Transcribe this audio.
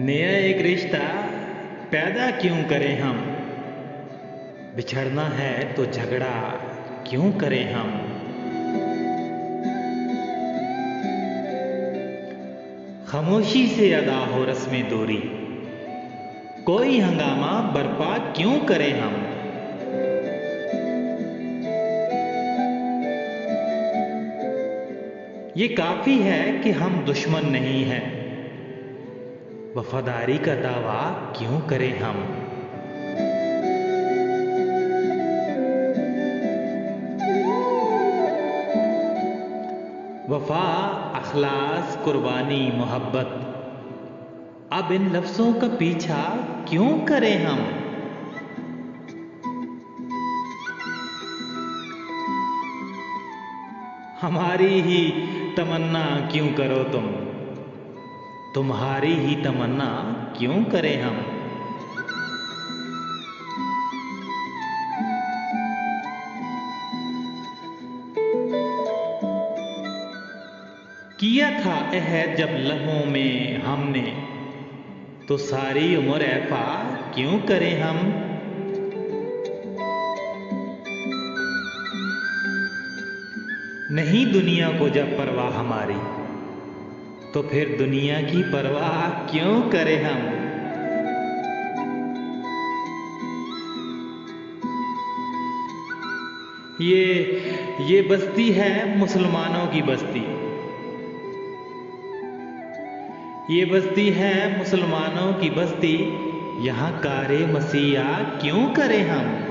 नया एक रिश्ता पैदा क्यों करें हम। बिछड़ना है तो झगड़ा क्यों करें हम। खामोशी से अदा हो रस्में दूरी, कोई हंगामा बर्पा क्यों करें हम। ये काफी है कि हम दुश्मन नहीं हैं, वफादारी का दावा क्यों करें हम। वफा, अखलास, कुर्बानी, मोहब्बत, अब इन लफ्जों का पीछा क्यों करें हम। हमारी ही तमन्ना क्यों करो तुम, तुम्हारी ही तमन्ना क्यों करें हम। किया था अहद जब लम्हों में हमने, तो सारी उम्र ऐफा क्यों करें हम। नहीं दुनिया को जब परवाह हमारी, तो फिर दुनिया की परवाह क्यों करें हम। ये बस्ती है मुसलमानों की बस्ती, ये बस्ती है मुसलमानों की बस्ती, यहाँ कारे मसीहा क्यों करें हम।